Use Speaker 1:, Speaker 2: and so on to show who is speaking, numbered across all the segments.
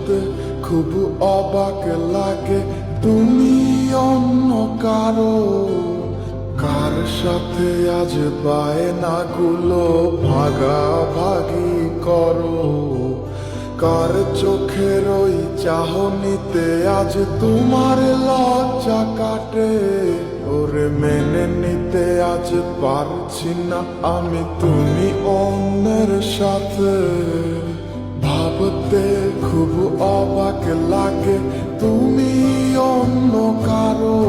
Speaker 1: ভাবতে খুব অবাক লাগে, তুমি অন্য কারো। কার সাথে আজ বায়নাগুলো ভাগাভাগি করো? কার চোখের ওই চাহনিতে আজ তোমার লজ্জা কাটে? ওরে মেনে নিতে আজ পারছি না আমি, তুমি অন্যের সাথে। ভাবতে খুব অবাক লাগে, তুমি অন্য কারো।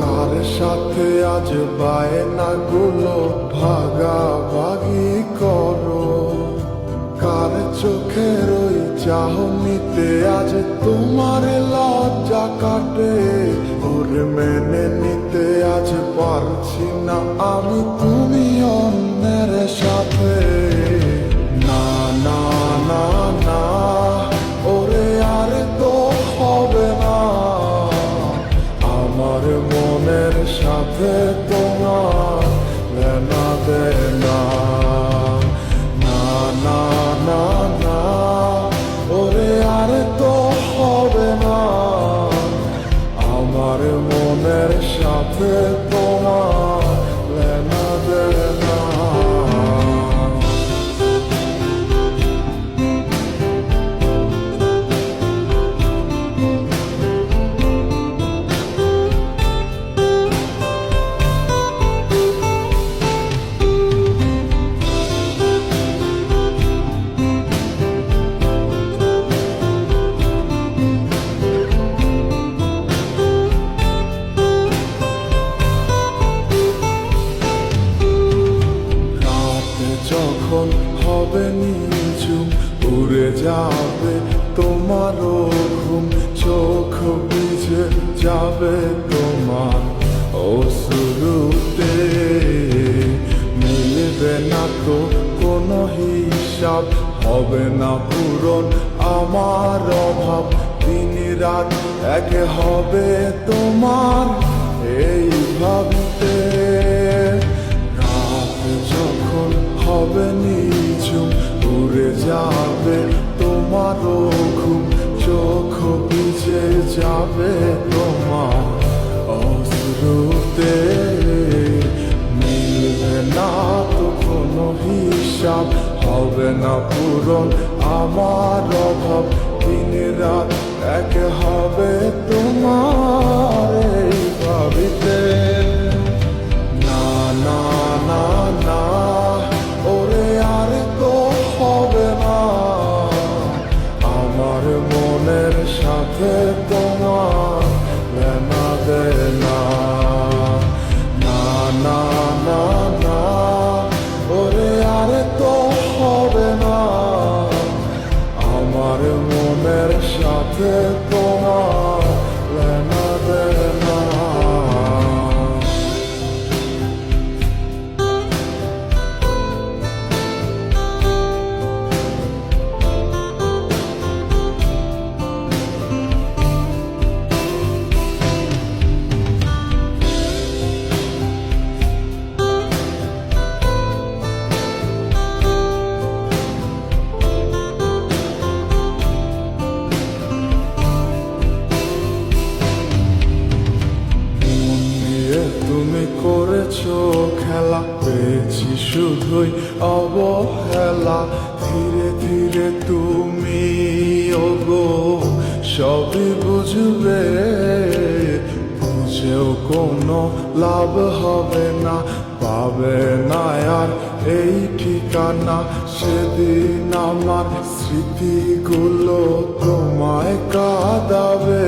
Speaker 1: কার সাথে আজ বায়নাগুলো ভাগাভাগি করো? কার চোখের ওই চাহনিতে আজ তোমার লজ্জা কাটে? ওরে মেনে নিতে আজ পারছি না আমি, তুমি অন্যের সাথে। না না না না, ওরে আর তো হবে না। আমার মনের সাথে তোমার লেনা দেনা। না না না না, ওরে আর তো হবে না। আমার মনের সাথে তোমার লেনা দেনা। যখন হবে নিঝুম, উড়ে যাবে তোমারও ঘুম, চোখ ভিজে যাবে তোমার অশ্রুতে। মিলবে না তো কোনো হিসাব, হবে না পূরণ আমার অভাব। দিন রাত এক হবে তোমার এই ভাবতে। যখন হবে নিঝুম, উড়ে যাবে তোমারও ঘুম, চোখ ভিজে যাবে তোমার অশ্রুতে। মিলবে না তো কোনো হিসাব, হবে না পূরণ আমার অভাব। দিন রাত এক হবে তোমার এই ভাবিতে। না না না না, ওরে আর তো হবে না। আমার মনের সাথে তোমার লেনা দেনা। না না না না, ওরে আর তো হবে না। আমার মনের সাথে তোমার লেনা দেনা। তুমি করেছো খেলা, পেয়েছি শুধুই অবহেলা। ধীরে ধীরে তুমি ওগো সবই বুঝবে, বুঝেও কোনো লাভ হবে না। পাবে না আর এই ঠিকানা, সেদিন আমার স্মৃতিগুলো তোমায় কাঁদাবে।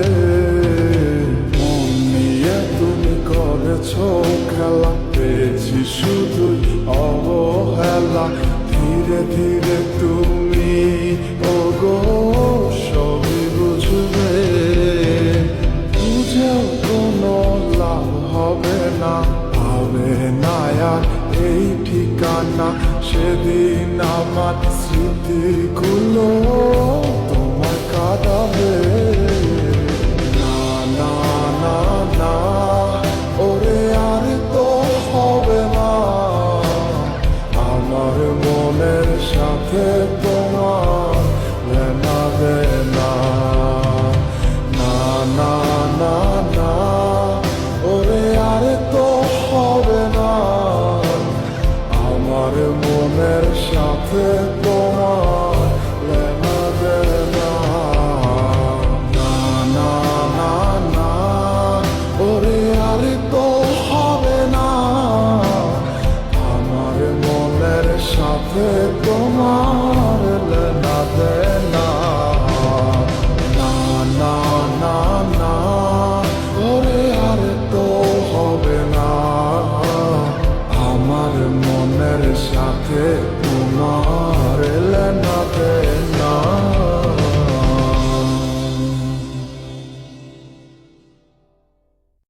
Speaker 1: তুমি করেছো খেলা, পেয়েছি শুধুই অবহেলা। ধীরে ধীরে তুমি ওগো সবই বুঝবে, বুঝেও কোনো লাভ হবে না। পাবে না আর এই ঠিকানা, সেদিন আমার স্মৃতিগুলো তোমায় কাঁদাবে। না না না না, ওরে আর তো হবে না। আমার মনের সাথে সাথে তোমার